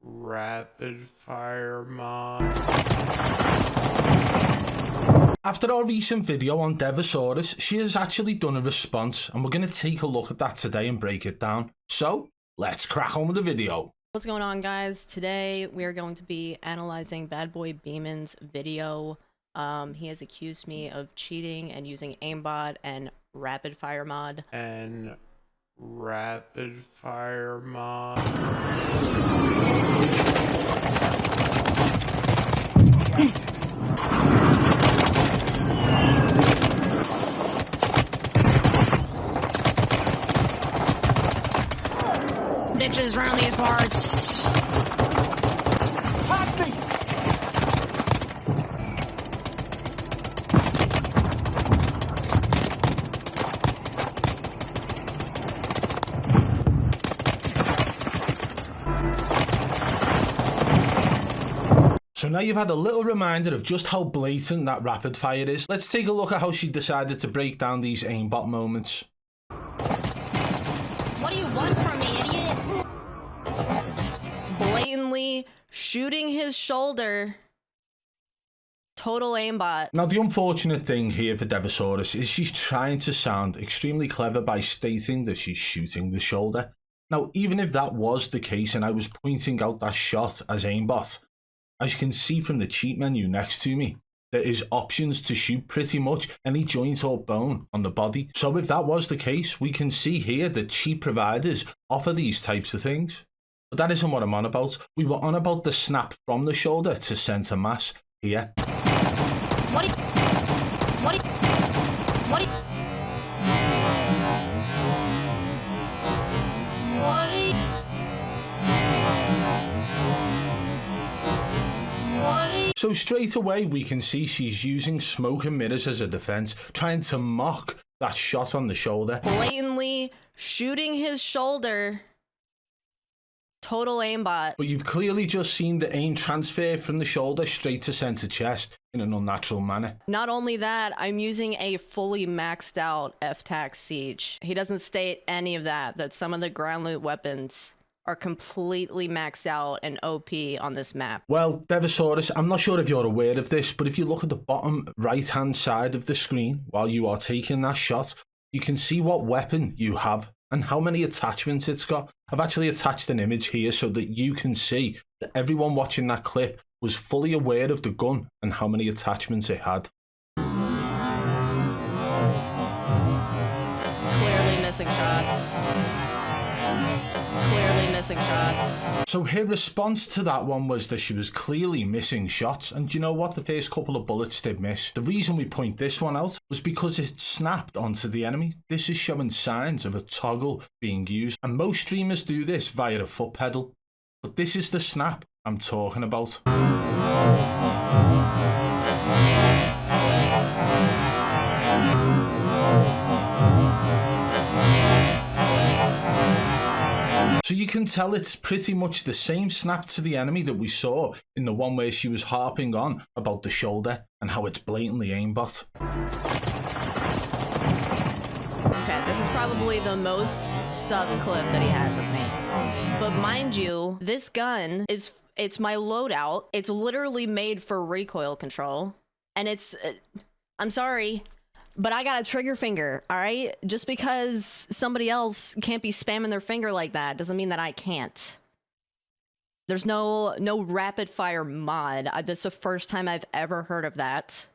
rapid fire mod. After our recent video on Devasaurus, she has actually done a response, and we're going to take a look at that today and break it down. So, let's crack on with the video. What's going on, guys? Today we are going to be analyzing BadBoy Beaman's video. He has accused me of cheating and using aimbot and rapid fire mod. And rapid fire mod. Bitches around these parts. So now you've had a little reminder of just how blatant that rapid fire is. Let's take a look at how she decided to break down these aimbot moments. What do you want from me, idiot? Blatantly shooting his shoulder. Total aimbot. Now the unfortunate thing here for Devasaurus is she's trying to sound extremely clever by stating that she's shooting the shoulder. Now even if that was the case and I was pointing out that shot as aimbot, as you can see from the cheat menu next to me, there is options to shoot pretty much any joint or bone on the body. So if that was the case, we can see here that cheat providers offer these types of things. But that isn't what I'm on about. We were on about the snap from the shoulder to center mass here. So straight away we can see she's using smoke and mirrors as a defense, trying to mock that shot on the shoulder. Blatantly shooting his shoulder. Total aimbot. But you've clearly just seen the aim transfer from the shoulder straight to center chest in an unnatural manner. Not only that, I'm using a fully maxed out F-Tac Siege. He doesn't state any of that some of the ground loot weapons are completely maxed out and OP on this map. Well, Devasaurus, I'm not sure if you're aware of this, but if you look at the bottom right-hand side of the screen while you are taking that shot, you can see what weapon you have and how many attachments it's got. I've actually attached an image here so that you can see that everyone watching that clip was fully aware of the gun and how many attachments it had. Clearly missing shots. Clearly missing shots. So her response to that one was that she was clearly missing shots, and you know what, the first couple of bullets did miss. The reason we point this one out was because it snapped onto the enemy. This is showing signs of a toggle being used, and most streamers do this via a foot pedal, but this is the snap I'm talking about. So you can tell it's pretty much the same snap to the enemy that we saw in the one where she was harping on about the shoulder and how it's blatantly aimbot. Okay, this is probably the most sus clip that he has of me. But mind you, this gun it's my loadout. It's literally made for recoil control. And it's, I'm sorry, but I got a trigger finger, all right? Just because somebody else can't be spamming their finger like that doesn't mean that I can't. There's no rapid fire mod. That's the first time I've ever heard of that.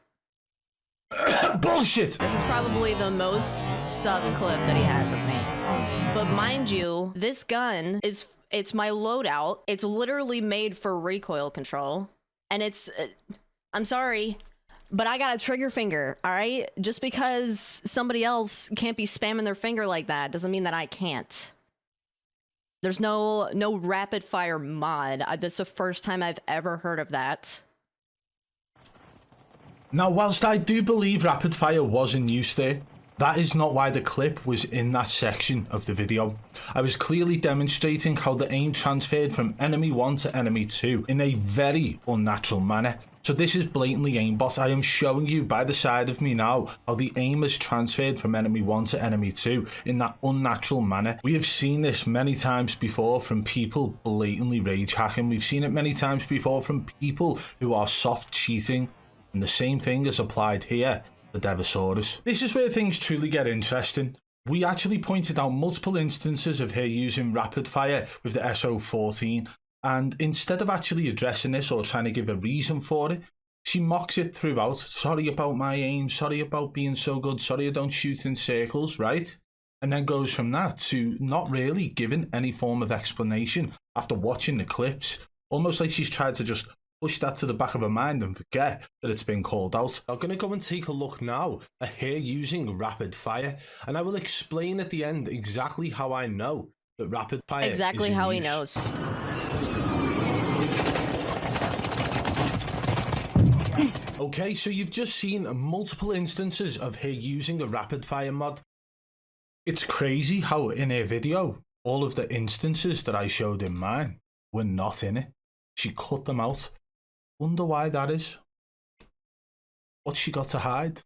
Bullshit! This is probably the most sus clip that he has of me. But mind you, this gun it's my loadout. It's literally made for recoil control. And it's, I'm sorry, but I got a trigger finger, all right? Just because somebody else can't be spamming their finger like that doesn't mean that I can't. There's no rapid fire mod. That's the first time I've ever heard of that. Now, whilst I do believe rapid fire was in use there, that is not why the clip was in that section of the video. I was clearly demonstrating how the aim transferred from enemy 1 to enemy 2 in a very unnatural manner. So this is blatantly aimbot. I am showing you by the side of me now how the aim is transferred from enemy 1 to enemy 2 in that unnatural manner. We have seen this many times before from people blatantly rage hacking. We've seen it many times before from people who are soft cheating. And the same thing is applied here for Devasaurus. This is where things truly get interesting. We actually pointed out multiple instances of her using rapid fire with the SO14. And instead of actually addressing this or trying to give a reason for it, she mocks it throughout. Sorry about my aim, sorry about being so good, sorry I don't shoot in circles, right? And then goes from that to not really giving any form of explanation after watching the clips. Almost like she's tried to just push that to the back of her mind and forget that it's been called out. I'm going to go and take a look now at her using rapid fire. And I will explain at the end exactly how I know that rapid fire exactly is in how he use. knows. Okay, so you've just seen multiple instances of her using the rapid fire mod. It's crazy how in her video, all of the instances that I showed in mine were not in it. She cut them out. Wonder why that is. What's she got to hide?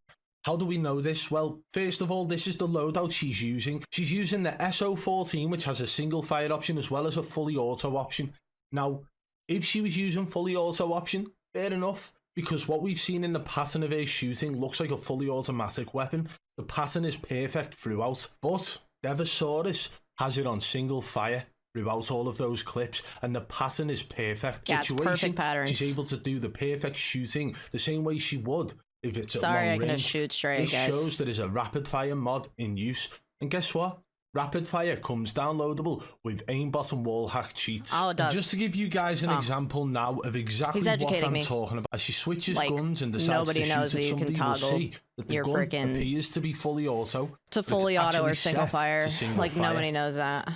How do we know this? Well, first of all, this is the loadout she's using. She's using the SO14, which has a single fire option as well as a fully auto option. Now, if she was using fully auto option, fair enough. Because what we've seen in the pattern of her shooting looks like a fully automatic weapon. The pattern is perfect throughout. But Devasaurus has it on single fire throughout all of those clips. And the pattern is perfect. Yeah, it's perfect patterns. She's able to do the perfect shooting the same way she would if it's at Sorry, long I range. couldn't shoot straight, This guys. shows there is a rapid fire mod in use. And guess what? Rapid fire comes downloadable with aimbot and wall hack cheats. Oh, it does. And just to give you guys an example now of exactly He's what educating I'm me. talking about, as she switches Like, guns and decides nobody to shoot knows at that you somebody, can you'll toggle see that the your gun frickin' appears to be fully auto. to but fully it's auto or actually single set fire. to single Like, fire. nobody knows that.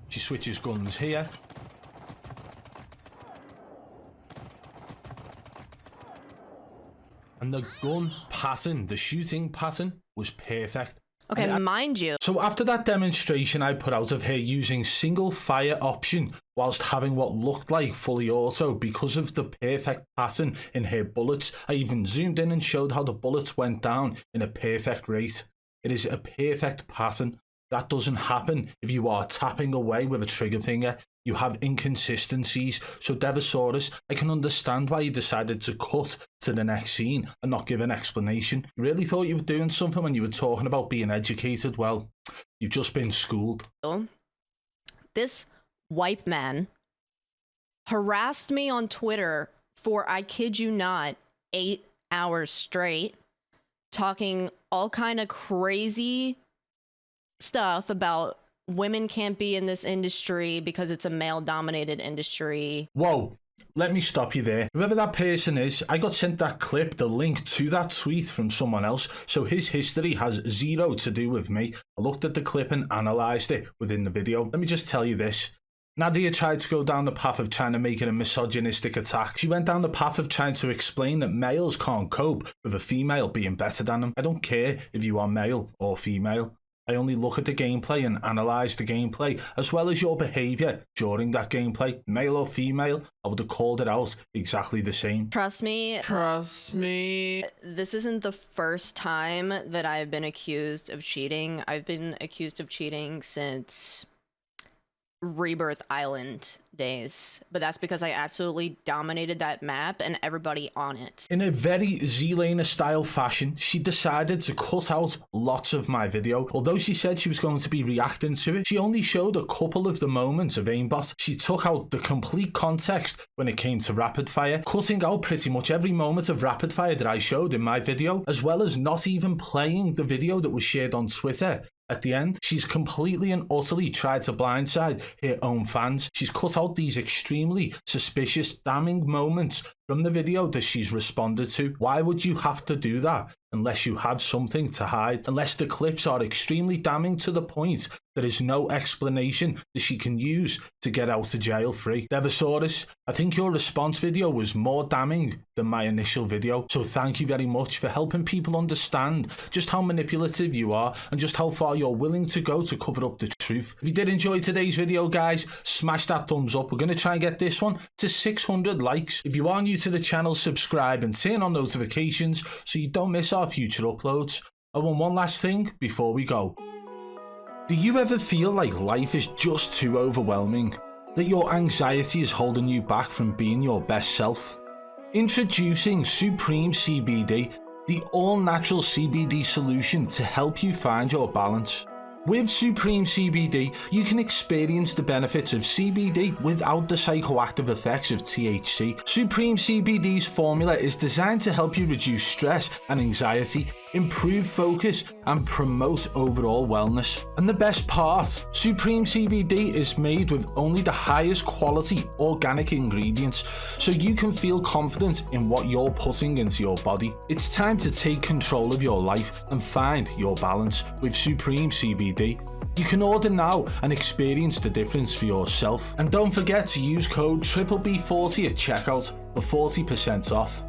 She switches guns here. And the gun pattern, the shooting pattern, was perfect. Okay, And mind you. So after that demonstration I put out of her using single fire option whilst having what looked like fully auto because of the perfect pattern in her bullets, I even zoomed in and showed how the bullets went down in a perfect rate. It is a perfect pattern. That doesn't happen if you are tapping away with a trigger finger. You have inconsistencies. So Devasaurus, I can understand why you decided to cut to the next scene and not give an explanation. You really thought you were doing something when you were talking about being educated. Well, you've just been schooled. This white man harassed me on Twitter for, I kid you not, 8 hours straight, talking all kind of crazy stuff about women can't be in this industry because it's a male-dominated industry. Whoa, let me stop you there. Whoever that person is, I got sent that clip, the link to that tweet from someone else, so his history has zero to do with me. I looked at the clip and analysed it within the video. Let me just tell you this. Nadia tried to go down the path of trying to make it a misogynistic attack. She went down the path of trying to explain that males can't cope with a female being better than them. I don't care if you are male or female. I only look at the gameplay and analyse the gameplay, as well as your behaviour during that gameplay. Male or female, I would have called it out exactly the same. Trust me, me. this isn't the first time that I've been accused of cheating. I've been accused of cheating since Rebirth Island days, but that's because I absolutely dominated that map and everybody on it. In a very Zelena style fashion, she decided to cut out lots of my video. Although she said she was going to be reacting to it, she only showed a couple of the moments of aimbot. She took out the complete context when it came to rapid fire, cutting out pretty much every moment of rapid fire that I showed in my video, as well as not even playing the video that was shared on Twitter. At the end, she's completely and utterly tried to blindside her own fans. She's cut out these extremely suspicious, damning moments from the video that she's responded to. Why would you have to do that unless you have something to hide? Unless the clips are extremely damning to the point there is no explanation that she can use to get out of jail free. Devasaurus, I think your response video was more damning than my initial video, so thank you very much for helping people understand just how manipulative you are and just how far you're willing to go to cover up the truth. truth. If you did enjoy today's video, guys, smash that thumbs up. We're going to try and get this one to 600 likes. If you are new to the channel, subscribe and turn on notifications so you don't miss our future uploads. Oh, and one last thing before we go. Do you ever feel like life is just too overwhelming? That your anxiety is holding you back from being your best self? Introducing Supreme CBD, the all-natural CBD solution to help you find your balance. With Supreme CBD, you can experience the benefits of CBD without the psychoactive effects of THC. Supreme CBD's formula is designed to help you reduce stress and anxiety, improve focus, and promote overall wellness. And the best part, Supreme CBD is made with only the highest quality organic ingredients, so you can feel confident in what you're putting into your body. It's time to take control of your life and find your balance with Supreme CBD. You can order now and experience the difference for yourself. And don't forget to use code BBB40 at checkout for 40% off.